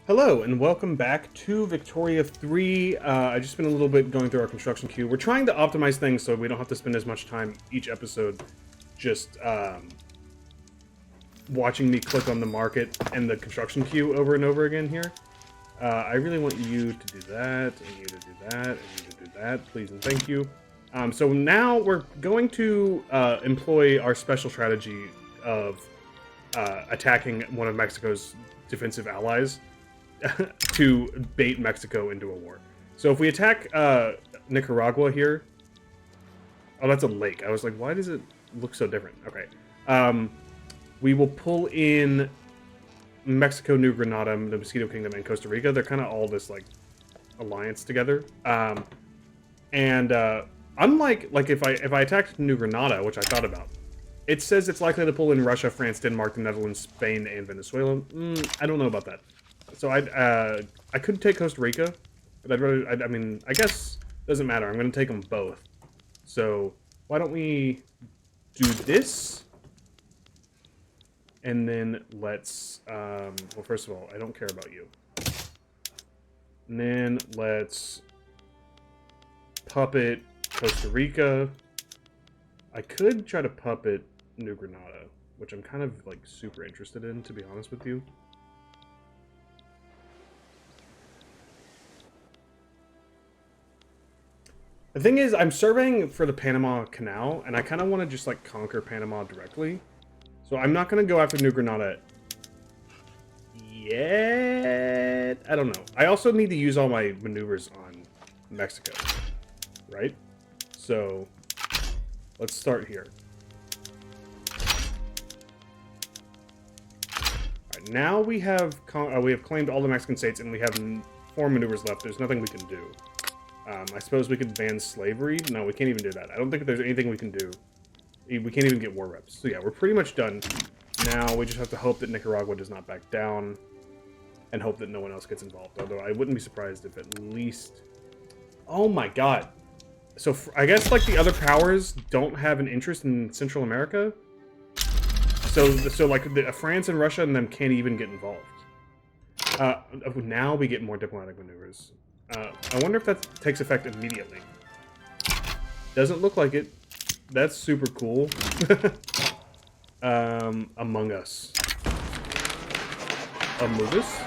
Hello and welcome back to Victoria 3. I just been a little bit going through our construction queue. We're trying to optimize things so we don't have to spend as much time each episode just watching me click on the market and the construction queue over and over again here. I really want you to do that, and you to do that, and you to do that, please and thank you. So now we're going to employ our special strategy of attacking one of Mexico's defensive allies to bait Mexico into a war. So if we attack Nicaragua here... Oh, that's a lake. I was like, why does it look so different? Okay. We will pull in Mexico, New Granada, the Mosquito Kingdom, and Costa Rica. They're kind of all this, like, alliance together. Unlike, like, if I attacked New Granada, which I thought about, it says it's likely to pull in Russia, France, Denmark, the Netherlands, Spain, and Venezuela. I don't know about that. So I could take Costa Rica, but I'd rather, I mean, I guess it doesn't matter. I'm going to take them both. So why don't we do this? And then let's, well, first of all, I don't care about you. And then let's puppet Costa Rica. I could try to puppet New Granada, which I'm kind of, like, super interested in, to be honest with you. The thing is, I'm surveying for the Panama Canal, and I kind of want to just, like, conquer Panama directly. So I'm not going to go after New Granada yet. I don't know. I also need to use all my maneuvers on Mexico, right? So let's start here. Alright, now we have claimed all the Mexican states, and we have 4 maneuvers left. There's nothing we can do. I suppose we could ban slavery. No, we can't even do that. I don't think there's anything we can do. We can't even get war reps. So yeah, we're pretty much done. Now we just have to hope that Nicaragua does not back down, and hope that no one else gets involved. Although I wouldn't be surprised if at least... Oh my god. So I guess, like, the other powers don't have an interest in Central America. So like France and Russia and them can't even get involved. Now we get more diplomatic maneuvers. I wonder if that takes effect immediately. Doesn't look like it. That's super cool. Among Us. Among Us?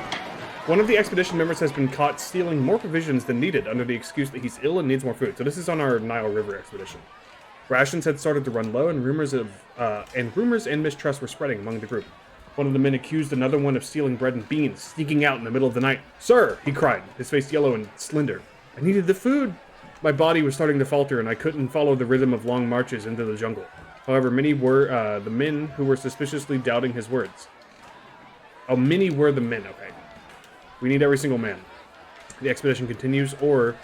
One of the expedition members has been caught stealing more provisions than needed under the excuse that he's ill and needs more food. So this is on our Nile River expedition. Rations had started to run low, and rumors and mistrust were spreading among the group. One of the men accused another one of stealing bread and beans, sneaking out in the middle of the night. "Sir," he cried, his face yellow and slender, "I needed the food." My body was starting to falter, and I couldn't follow the rhythm of long marches into the jungle. However, many were the men who were suspiciously doubting his words. Oh, many were the men, okay. We need every single man. The expedition continues, or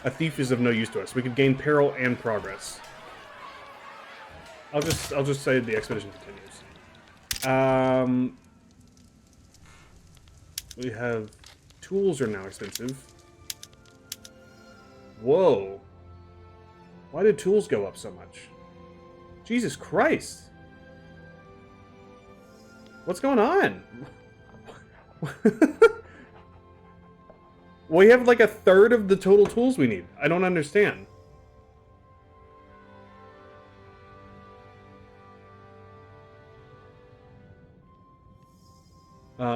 a thief is of no use to us. We could gain peril and progress. I'll just say the expedition continues. We have... Tools are now expensive. Whoa. Why did tools go up so much? Jesus Christ. What's going on? We have like 1/3 of the total tools we need. I don't understand.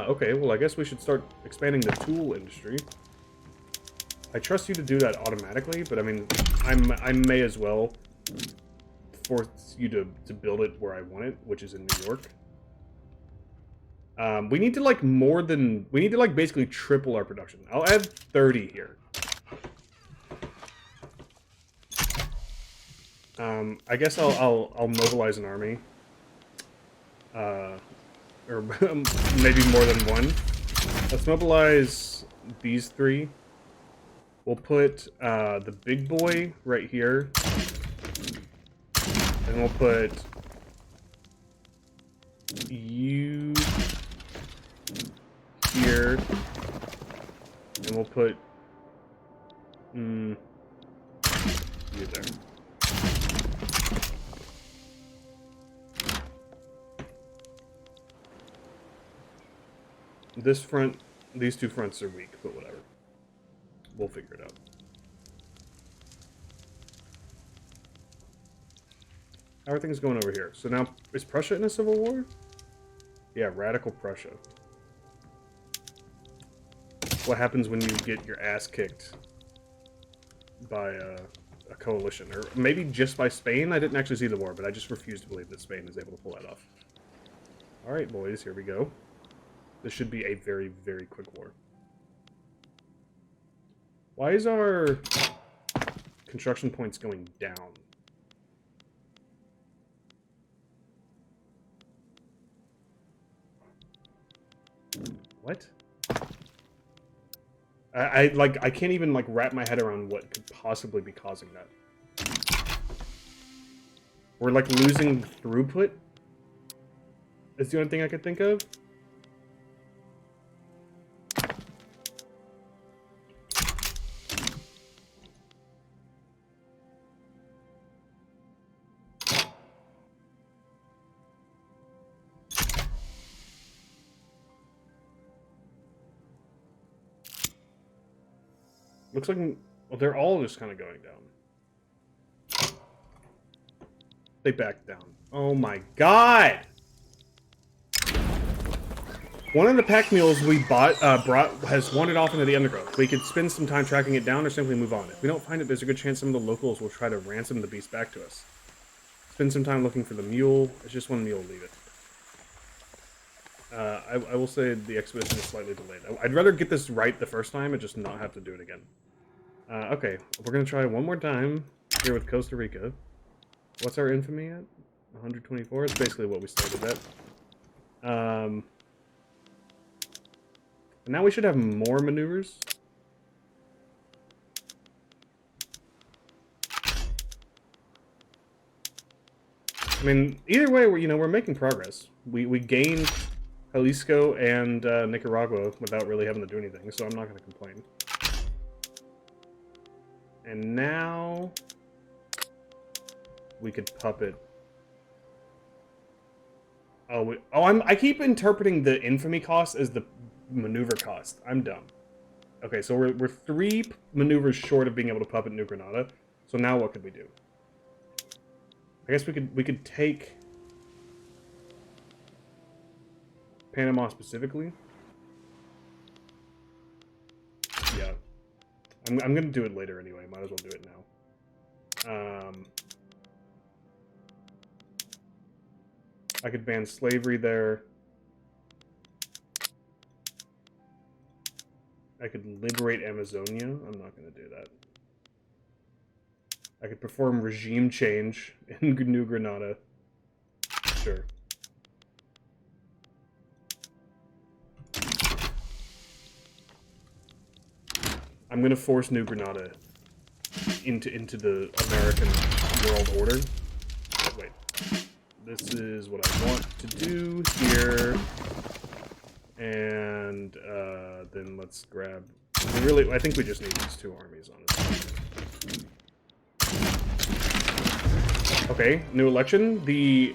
Okay, well, I guess we should start expanding the tool industry. I trust you to do that automatically, but I mean, I may as well force you to build it where I want it, which is in New York. We need to, like, we need to, like, basically triple our production. I'll add 30 here. I guess I'll mobilize an army. Or maybe more than one. Let's mobilize these 3. We'll put the big boy right here. And we'll put you here. And we'll put you there. This front These two fronts are weak, but whatever. We'll figure it out. How are things going over here? So now, is Prussia in a civil war? Yeah, radical Prussia. What happens when you get your ass kicked by a coalition? Or maybe just by Spain? I didn't actually see the war, but I just refuse to believe that Spain is able to pull that off. Alright, boys, here we go. This should be a very, very quick war. Why is our construction points going down? What? I can't even, like, wrap my head around what could possibly be causing that. We're, like, losing throughput? That's the only thing I could think of? Looks like, well, they're all just kind of going down. They backed down. Oh my god! One of the pack mules we brought has wandered off into the undergrowth. We could spend some time tracking it down or simply move on. If we don't find it, there's a good chance some of the locals will try to ransom the beast back to us. Spend some time looking for the mule. It's just one mule, leave it. I will say the expedition is slightly delayed. I'd rather get this right the first time and just not have to do it again. Okay, we're going to try one more time here with Costa Rica. What's our infamy at? 124? It's basically what we started at. And now we should have more maneuvers. I mean, either way, we're making progress. We gained Jalisco and Nicaragua without really having to do anything, so I'm not going to complain. And now we could puppet. I keep interpreting the infamy cost as the maneuver cost. I'm dumb. Okay, so we're 3 maneuvers short of being able to puppet New Granada. So now what could we do? I guess we could take Panama specifically. Yeah. I'm gonna do it later anyway. Might as well do it now. I could ban slavery there. I could liberate Amazonia. I'm not gonna do that. I could perform regime change in New Granada. Sure. I'm gonna force New Granada into the American world order. Wait, this is what I want to do here, and then let's grab. I think we just need these 2 armies, honestly. Okay, new election. The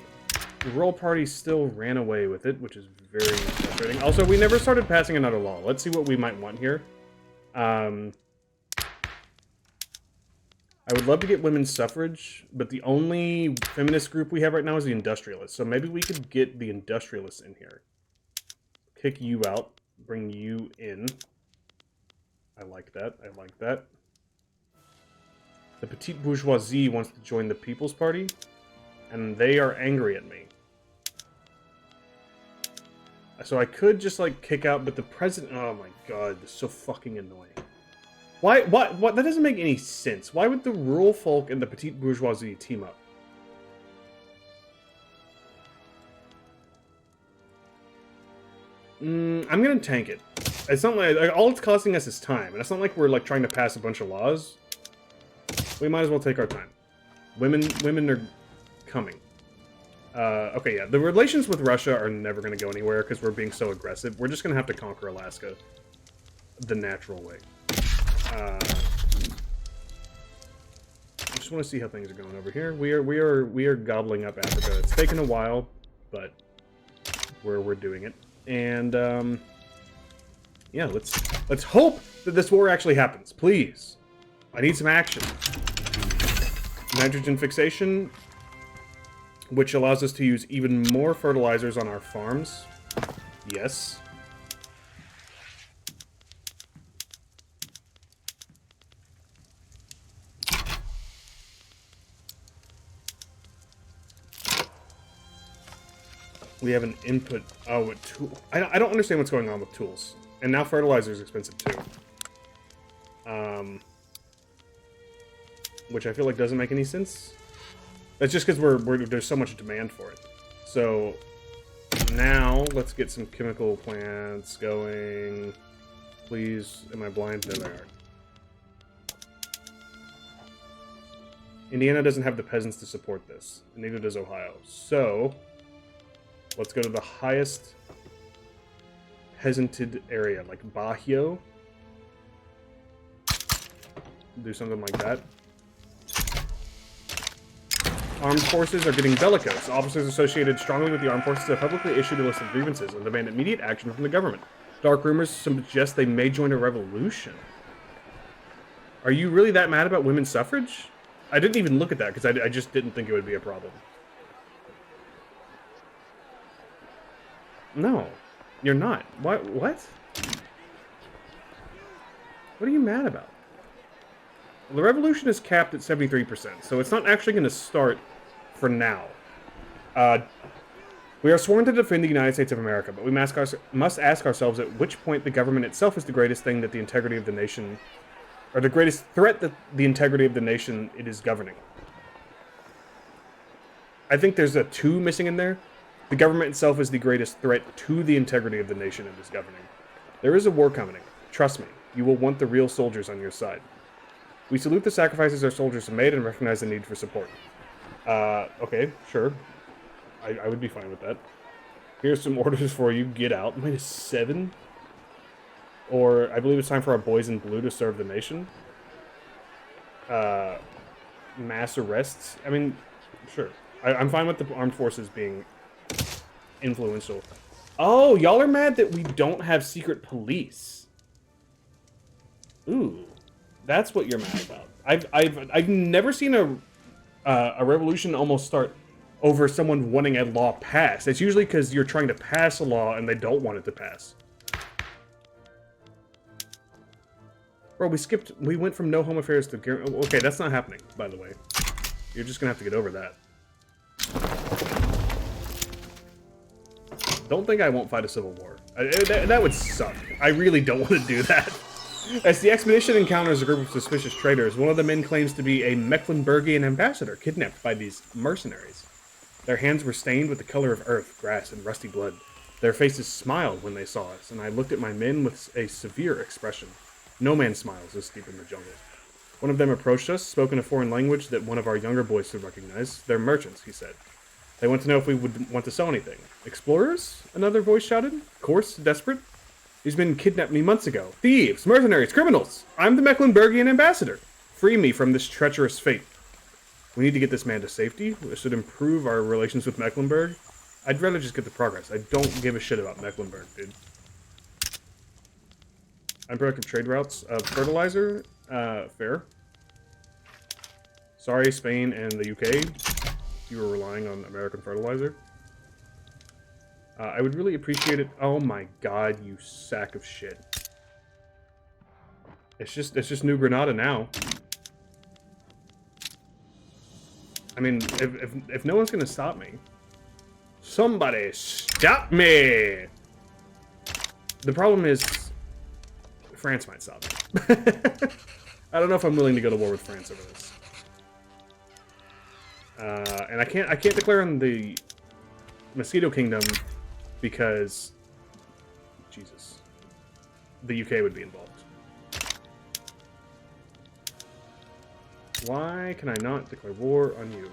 Royal Party still ran away with it, which is very frustrating. Also, we never started passing another law. Let's see what we might want here. I would love to get women's suffrage, but the only feminist group we have right now is the industrialists. So maybe we could get the industrialists in here. Kick you out, bring you in. I like that. I like that. The petite bourgeoisie wants to join the People's Party, and they are angry at me. So I could just, like, kick out, but the president... Oh my god, this is so fucking annoying. Why? What? That doesn't make any sense. Why would the rural folk and the petite bourgeoisie team up? I'm gonna tank it. It's not like all it's costing us is time, and it's not like we're like trying to pass a bunch of laws. We might as well take our time. Women are coming. Okay, yeah. The relations with Russia are never gonna go anywhere because we're being so aggressive. We're just gonna have to conquer Alaska the natural way. I just want to see how things are going over here. We are gobbling up Africa. It's taken a while, but we're doing it. And Yeah, let's hope that this war actually happens, please. I need some action. Nitrogen fixation, which allows us to use even more fertilizers on our farms. Yes. We have an input. Oh, a tool. I don't understand what's going on with tools. And now fertilizer is expensive too. Which I feel like doesn't make any sense. That's just because there's so much demand for it. So now let's get some chemical plants going. Please, am I blind? There they are. Indiana doesn't have the peasants to support this, and neither does Ohio. So let's go to the highest peasanted area, like Bahio. Do something like that. Armed forces are getting bellicose. Officers associated strongly with the armed forces have publicly issued a list of grievances and demand immediate action from the government. Dark rumors suggest they may join a revolution. Are you really that mad about women's suffrage? I didn't even look at that because I just didn't think it would be a problem. No, you're not. What? What are you mad about? Well, the revolution is capped at 73%, so it's not actually going to start for now. We are sworn to defend the United States of America, but we must ask ourselves at which point the government itself is the greatest thing that the integrity of the nation, or the greatest threat that the integrity of the nation it is governing. I think there's a 2 missing in there. The government itself is the greatest threat to the integrity of the nation it is governing. There is a war coming. Trust me, you will want the real soldiers on your side. We salute the sacrifices our soldiers have made and recognize the need for support. Okay, sure. I would be fine with that. Here's some orders for you. Get out. -7? Or, I believe it's time for our boys in blue to serve the nation. Mass arrests. I mean, sure. I'm fine with the armed forces being influential. Oh, y'all are mad that we don't have secret police. Ooh. That's what you're mad about. I've never seen a revolution almost start over someone wanting a law passed. It's usually because you're trying to pass a law and they don't want it to pass. Bro, we went from no home affairs to... Okay, that's not happening, by the way. You're just gonna have to get over that. Don't think I won't fight a civil war. That would suck. I really don't want to do that. As the expedition encounters a group of suspicious traders, one of the men claims to be a Mecklenburgian ambassador kidnapped by these mercenaries. Their hands were stained with the color of earth, grass, and rusty blood. Their faces smiled when they saw us, and I looked at my men with a severe expression. No man smiles this deep in the jungle. One of them approached us, spoke in a foreign language that one of our younger boys would recognize. They're merchants, he said. They want to know if we would want to sell anything. Explorers? Another voice shouted. Coarse, desperate. These men kidnapped me months ago. Thieves, mercenaries, criminals! I'm the Mecklenburgian ambassador. Free me from this treacherous fate. We need to get this man to safety. We should improve our relations with Mecklenburg. I'd rather just get the progress. I don't give a shit about Mecklenburg, dude. Unproductive trade routes of fertilizer. Fair. Sorry, Spain and the UK. You were relying on American fertilizer. I would really appreciate it. Oh my god, you sack of shit. It's just New Granada now. I mean, if no one's gonna stop me, somebody stop me! The problem is, France might stop me. I don't know if I'm willing to go to war with France over this. And I can't declare on the Mosquito Kingdom because, Jesus, the UK would be involved. Why can I not declare war on you?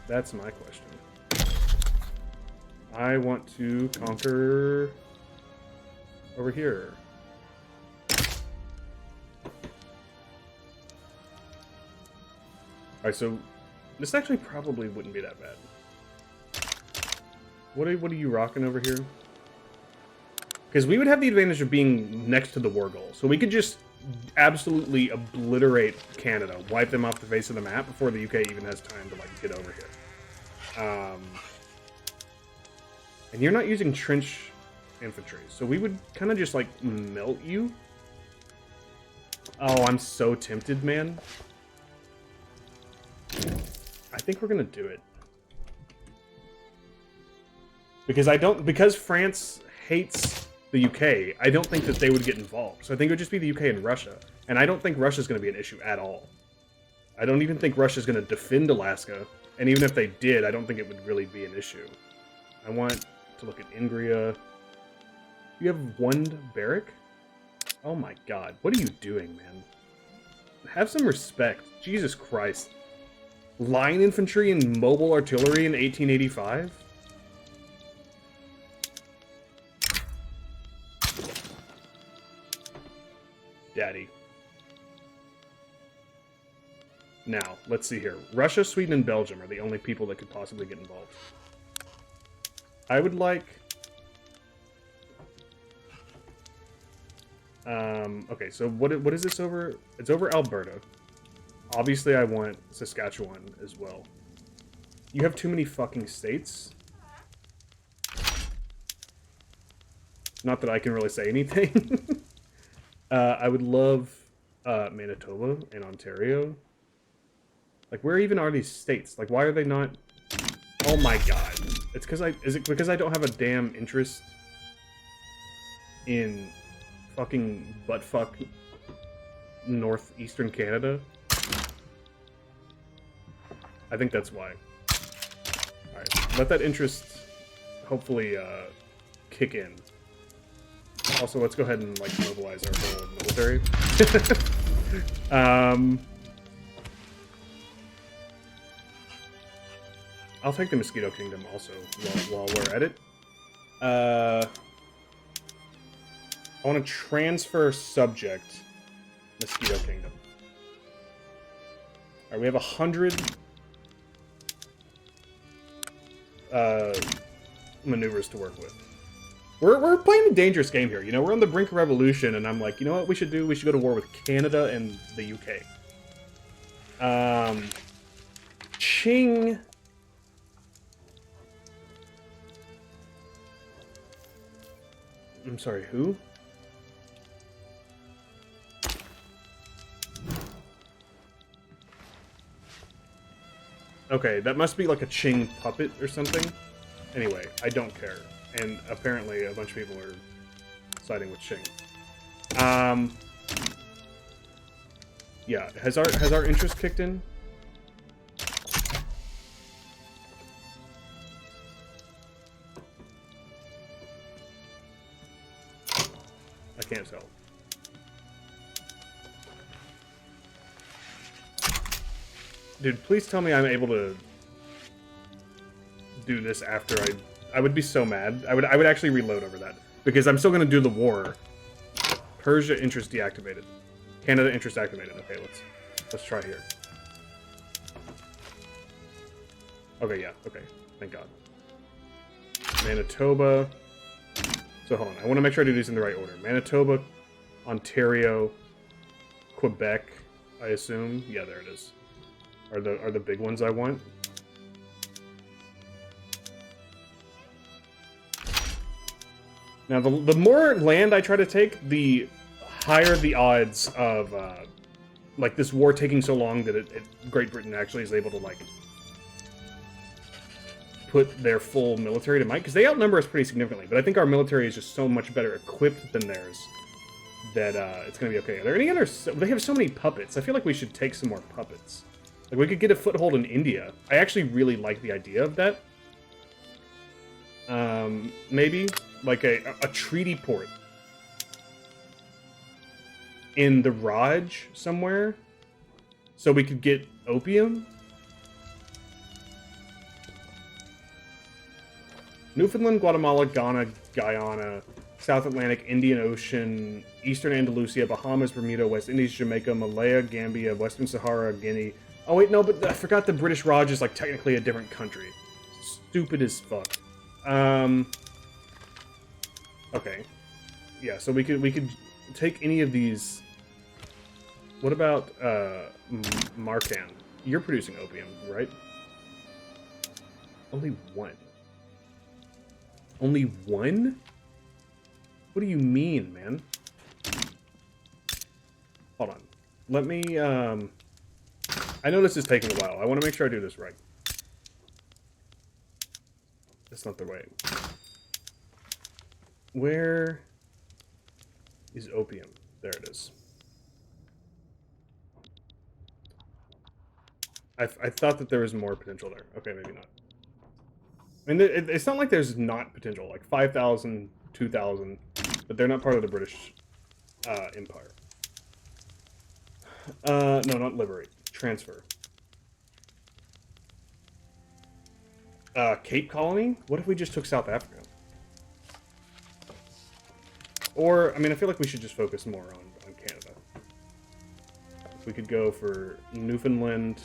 That's my question. I want to conquer over here. Alright, so this actually probably wouldn't be that bad. What are you rocking over here? Because we would have the advantage of being next to the war goal. So we could just absolutely obliterate Canada, wipe them off the face of the map before the UK even has time to, like, get over here. And you're not using trench infantry, so we would kind of just, like, melt you. Oh, I'm so tempted, man. I think we're gonna do it. Because France hates the UK, I don't think that they would get involved. So I think it would just be the UK and Russia. And I don't think Russia's going to be an issue at all. I don't even think Russia's going to defend Alaska. And even if they did, I don't think it would really be an issue. I want to look at Ingria. You have one barrack? Oh my god. What are you doing, man? Have some respect. Jesus Christ. Line infantry and mobile artillery in 1885? Daddy. Now, let's see here. Russia, Sweden, and Belgium are the only people that could possibly get involved. I would like... okay, so what is this over? It's over Alberta. Obviously, I want Saskatchewan as well. You have too many fucking states. Not that I can really say anything. I would love Manitoba and Ontario. Like, where even are these states? Like, why are they not... Oh my god. It's because is it because I don't have a damn interest in fucking buttfuck northeastern Canada? I think that's why. Alright, let that interest hopefully kick in. Also, let's go ahead and, like, mobilize our whole military. I'll take the Mosquito Kingdom also while we're at it. I want to transfer subject Mosquito Kingdom. Alright, we have 100 maneuvers to work with. We're playing a dangerous game here. You know, we're on the brink of revolution, and I'm like, you know what we should do? We should go to war with Canada and the UK. Qing. I'm sorry, who? Okay, that must be like a Qing puppet or something. Anyway, I don't care. And apparently a bunch of people are siding with Qing. Yeah, has our interest kicked in? I can't tell. Dude, please tell me I'm able to do this after I would be so mad. I would actually reload over that. Because I'm still gonna do the war. Persia interest deactivated. Canada interest activated. Okay, let's try here. Okay, yeah, okay. Thank God. Manitoba. So hold on, I want to make sure I do these in the right order. Manitoba, Ontario, Quebec, I assume. Yeah, there it is. Are the big ones I want. Now, the more land I try to take, the higher the odds of, like, this war taking so long that Great Britain actually is able to, like, put their full military to might. Because they outnumber us pretty significantly, but I think our military is just so much better equipped than theirs that it's going to be okay. Are there any other... They have so many puppets. I feel like we should take some more puppets. Like, we could get a foothold in India. I actually really like the idea of that. Maybe, like, a treaty port in the Raj somewhere, so we could get opium. Newfoundland, Guatemala, Ghana, Guyana, South Atlantic, Indian Ocean, Eastern Andalusia, Bahamas, Bermuda, West Indies, Jamaica, Malaya, Gambia, Western Sahara, Guinea. Oh wait, no, but I forgot the British Raj is, like, technically a different country. Stupid as fuck. Okay. Yeah, so we could take any of these. What about Marcan? You're producing opium, right? Only one. Only one? What do you mean, man? Hold on. Let me, I know this is taking a while. I want to make sure I do this right. That's not the way. Where is opium? There it is. I thought that there was more potential there. Okay, maybe not. I mean, it's not like there's not potential. Like 5,000, 2,000, but they're not part of the British Empire. No, not liberate. Transfer. Cape Colony? What if we just took South Africa? Or, I mean, I feel like we should just focus more on Canada. If we could go for Newfoundland.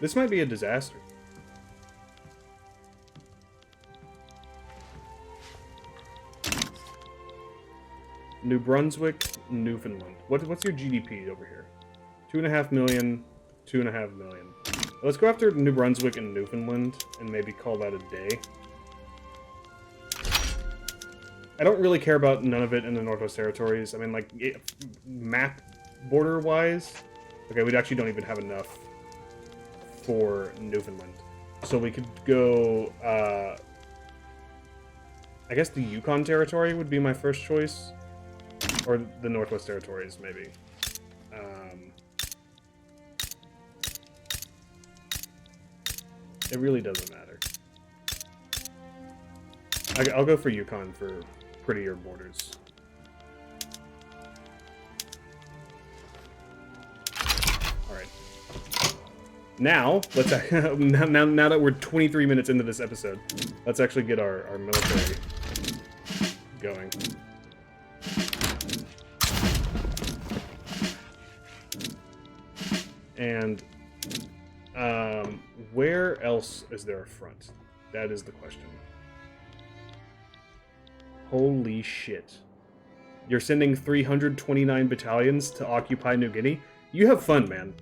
This might be a disaster. New Brunswick, Newfoundland. What's your GDP over here? 2.5 million, 2.5 million. Let's go after New Brunswick and Newfoundland and maybe call that a day. I don't really care about none of it in the Northwest Territories. I mean, like, map border-wise, okay, we actually don't even have enough for Newfoundland. So we could go, I guess the Yukon Territory would be my first choice. Or the Northwest Territories, maybe. It really doesn't matter. I'll go for Yukon for prettier borders. Alright. Now, let's now that we're 23 minutes into this episode, let's actually get our military going. And where else is there a front? That is the question. Holy shit. You're sending 329 battalions to occupy New Guinea? You have fun, man.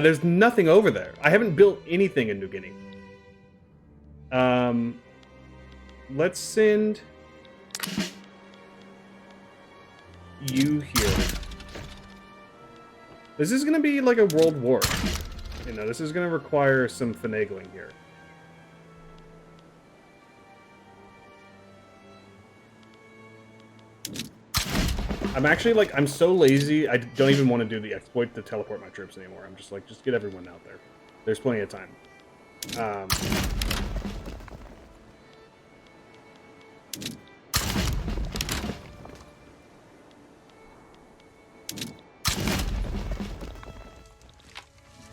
There's nothing over there. I haven't built anything in New Guinea. Let's send you here. This is gonna be like a world war. You know, this is gonna require some finagling here. I'm actually like, I'm so lazy, I don't even want to do the exploit to teleport my troops anymore. I'm just like, just get everyone out there. There's plenty of time.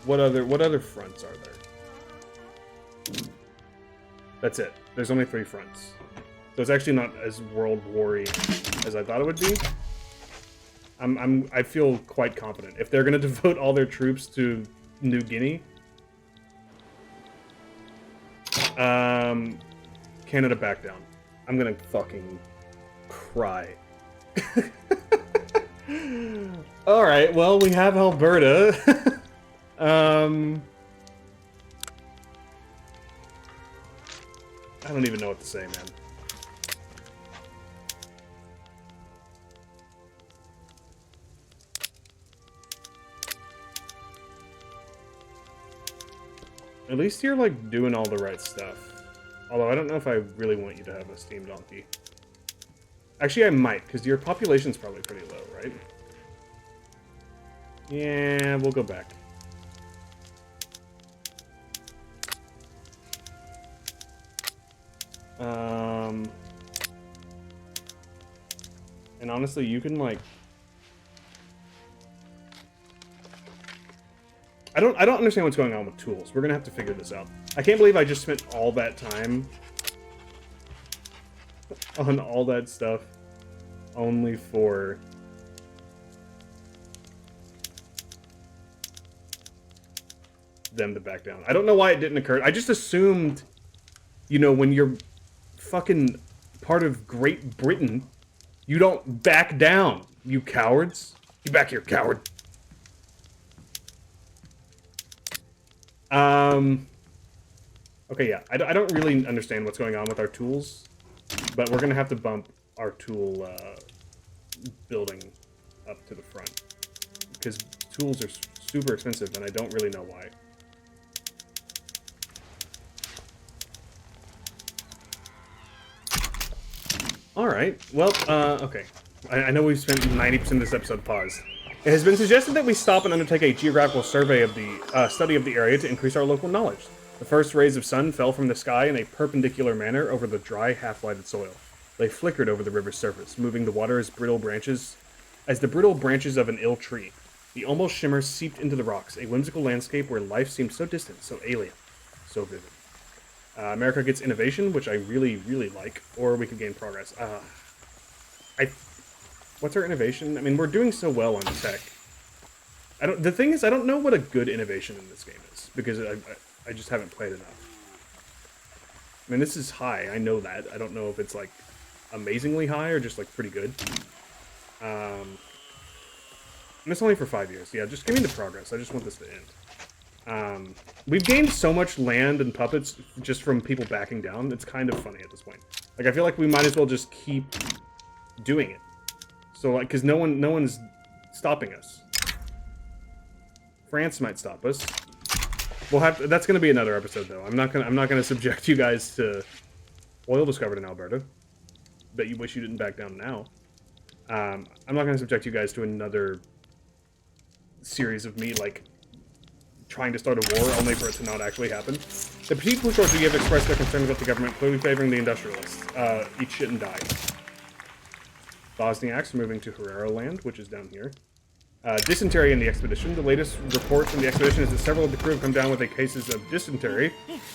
What other fronts are there? That's it. There's only 3 fronts. So it's actually not as world war-y as I thought it would be. I feel quite confident. If they're gonna devote all their troops to New Guinea, Canada back down. I'm gonna fucking cry. Alright, well, we have Alberta. I don't even know what to say, man. At least you're, like, doing all the right stuff. Although, I don't know if I really want you to have a steam donkey. Actually, I might, because your population's probably pretty low, right? Yeah, we'll go back. And honestly, you can, like... I don't understand what's going on with tools. We're gonna have to figure this out. I can't believe I just spent all that time on all that stuff only for... them to back down. I don't know why it didn't occur. I just assumed, you know, when you're fucking part of Great Britain, you don't back down, you cowards. Get back here, coward. Okay, yeah. I don't really understand what's going on with our tools, but we're gonna have to bump our tool building up to the front because tools are super expensive, and I don't really know why. Alright, well, okay. I know we've spent 90% of this episode paused. It has been suggested that we stop and undertake a geographical survey of the study of the area to increase our local knowledge. The first rays of sun fell from the sky in a perpendicular manner over the dry, half-lighted soil. They flickered over the river's surface, moving the water as the brittle branches of an ill tree. The almost shimmer seeped into the rocks, a whimsical landscape where life seemed so distant, so alien, so vivid. America gets innovation, which I really, really like, or we could gain progress. What's our innovation? I mean, we're doing so well on tech. The thing is, I don't know what a good innovation in this game is, because I just haven't played enough. I mean, this is high, I know that. I don't know if it's, like, amazingly high or just, like, pretty good. And it's only for 5 years. Yeah, just give me the progress. I just want this to end. We've gained so much land and puppets just from people backing down. It's kind of funny at this point. Like, I feel like we might as well just keep doing it. So, like, because no one's stopping us. France might stop us. We'll have to, that's going to be another episode, though. I'm not gonna subject you guys to oil discovered in Alberta. Bet you wish you didn't back down now. I'm not gonna subject you guys to another series of me, like, trying to start a war only for it to not actually happen. The Petit Bourgeoisie have expressed their concern about the government clearly favoring the industrialists. Eat shit and die. Bosniaks are moving to Herero land, which is down here. Dysentery in the expedition. The latest report from the expedition is that several of the crew have come down with cases of dysentery.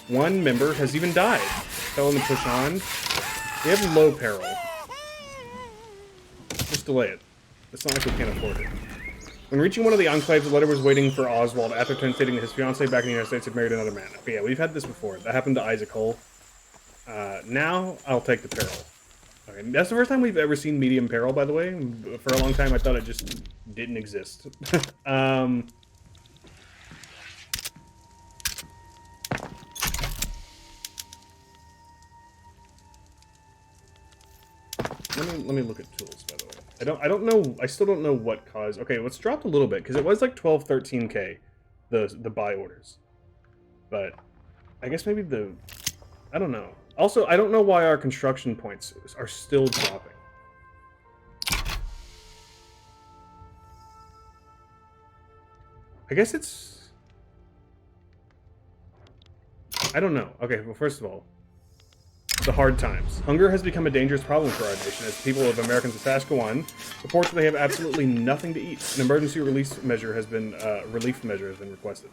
One member has even died. Tell them to push on. We have low peril. Just delay it. It's not like we can't afford it. When reaching one of the enclaves, the letter was waiting for Oswald, Atherton stating that his fiancée back in the United States had married another man. Okay, yeah, we've had this before. That happened to Isaac Hull. Now, I'll take the peril. Okay, that's the first time we've ever seen medium peril, by the way. For a long time, I thought it just didn't exist. Let me look at tools, by the way. I don't know. I still don't know what caused. Okay, well, it's dropped a little bit because it was like 12, 13K, the buy orders. But I guess maybe I don't know. Also, I don't know why our construction points are still dropping. I guess it's... I don't know. Okay, well, first of all, the hard times. Hunger has become a dangerous problem for our nation as people of American Saskatchewan report that they have absolutely nothing to eat. An emergency relief measure has been requested.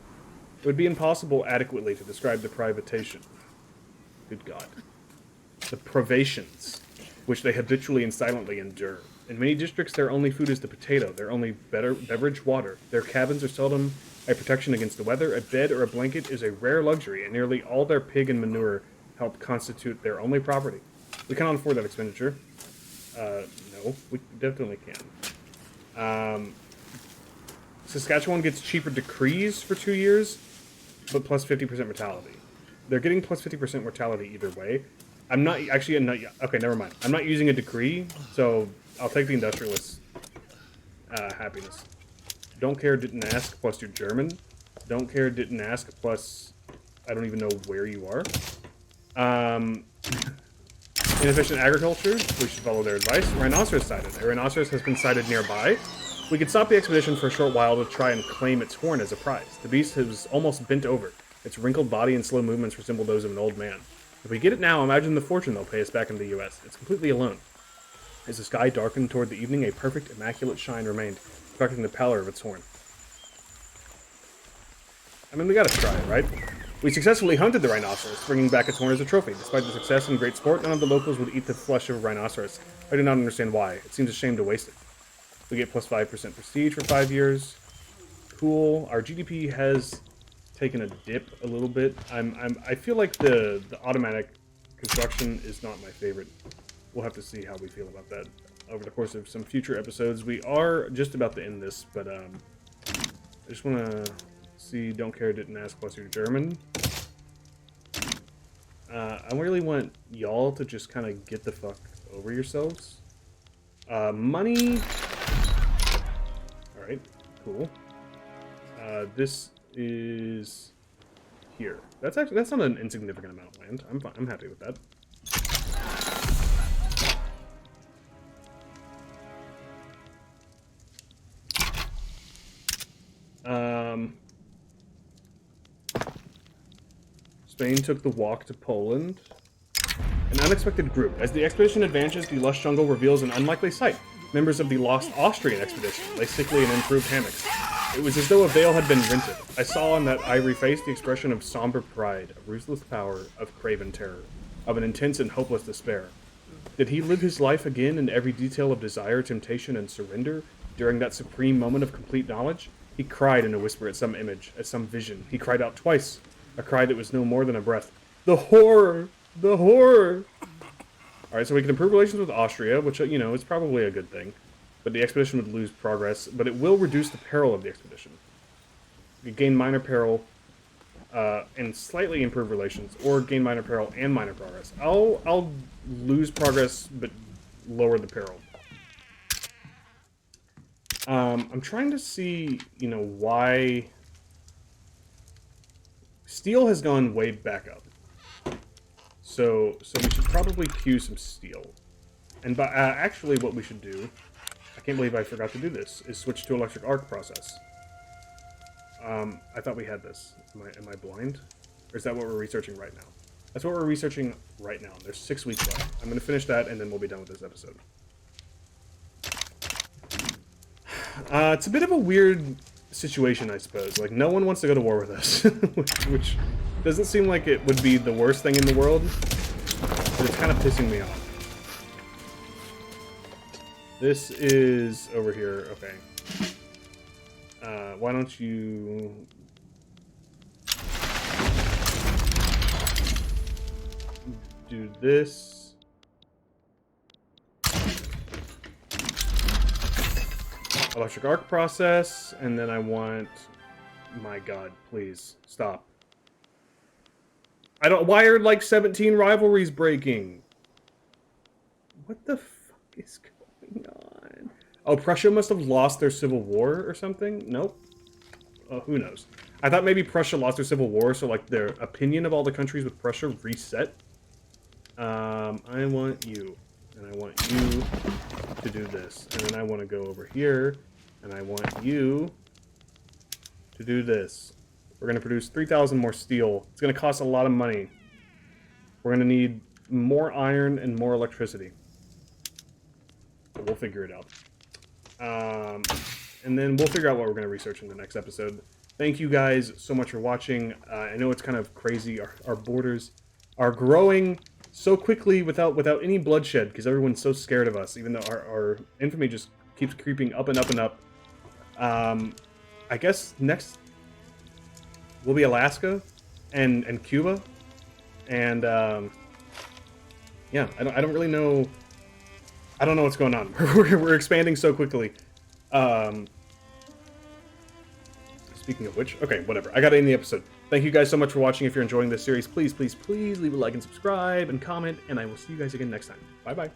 It would be impossible adequately to describe the privation. Good God. The privations, which they habitually and silently endure. In many districts, their only food is the potato, their only beverage water. Their cabins are seldom a protection against the weather. A bed or a blanket is a rare luxury, and nearly all their pig and manure help constitute their only property. We cannot afford that expenditure. No, we definitely can. Saskatchewan gets cheaper decrees for 2 years, but plus 50% mortality. They're getting plus 50% mortality either way. I'm not, actually, okay, never mind. I'm not using a decree, so I'll take the industrialist happiness. Don't care, didn't ask, plus you're German. Don't care, didn't ask, plus I don't even know where you are. Inefficient agriculture, we should follow their advice. Rhinoceros sighted. A rhinoceros has been sighted nearby. We could stop the expedition for a short while to try and claim its horn as a prize. The beast is almost bent over. Its wrinkled body and slow movements resemble those of an old man. If we get it now, imagine the fortune they'll pay us back in the U.S. It's completely alone. As the sky darkened toward the evening, a perfect, immaculate shine remained, reflecting the pallor of its horn. I mean, we gotta try it, right? We successfully hunted the rhinoceros, bringing back its horn as a trophy. Despite the success and great sport, none of the locals would eat the flesh of a rhinoceros. I do not understand why. It seems a shame to waste it. We get plus 5% prestige for 5 years. Cool. Our GDP has taken a dip a little bit. I feel like the automatic construction is not my favorite. We'll have to see how we feel about that over the course of some future episodes. We are just about to end this, but I just want to see. Don't care, didn't ask. Plus, you're German. I really want y'all to just kind of get the fuck over yourselves. Money. All right, cool. This is here. That's not an insignificant amount of land. I'm happy with that. Spain took the walk to Poland. An unexpected group. As the expedition advances, the lush jungle reveals an unlikely sight. Members of the lost Austrian expedition lay sickly in improved hammocks. It was as though a veil had been rented. I saw on that ivory face the expression of somber pride, of ruthless power, of craven terror, of an intense and hopeless despair. Did he live his life again in every detail of desire, temptation, and surrender during that supreme moment of complete knowledge? He cried in a whisper at some image, at some vision. He cried out twice, a cry that was no more than a breath. The horror! The horror! Alright, so we can improve relations with Austria, which, you know, is probably a good thing. But the expedition would lose progress, but it will reduce the peril of the expedition. We gain minor peril, and slightly improve relations, or gain minor peril and minor progress. I'll lose progress, but lower the peril. I'm trying to see, you know, why... Steel has gone way back up. So we should probably queue some steel. And by, actually what we should do, I can't believe I forgot to do this, is switch to electric arc process. I thought we had this. Am I blind? Or is that what we're researching right now? That's what we're researching right now. There's 6 weeks left. I'm going to finish that, and then we'll be done with this episode. It's a bit of a weird situation, I suppose. Like, no one wants to go to war with us. which doesn't seem like it would be the worst thing in the world. But it's kind of pissing me off. This is over here. Okay. Why don't you... do this. Electric arc process, and then I want... My god, please, stop. I don't... Why are, like, 17 rivalries breaking? What the fuck is going on? Oh, Prussia must have lost their civil war or something? Nope. Who knows? I thought maybe Prussia lost their civil war, so, like, their opinion of all the countries with Prussia reset. I want you. And I want you to do this. And then I want to go over here. And I want you to do this. We're going to produce 3,000 more steel. It's going to cost a lot of money. We're going to need more iron and more electricity. But we'll figure it out. And then we'll figure out what we're going to research in the next episode. Thank you guys so much for watching. I know it's kind of crazy. Our borders are growing so quickly without any bloodshed because everyone's so scared of us, even though our infamy just keeps creeping up and up and up. I guess next will be Alaska and Cuba. And yeah, I don't really know. I don't know what's going on. We're expanding so quickly. Speaking of which, okay, whatever. I got to end the episode. Thank you guys so much for watching. If you're enjoying this series, please, please, please leave a like and subscribe and comment, and I will see you guys again next time. Bye-bye.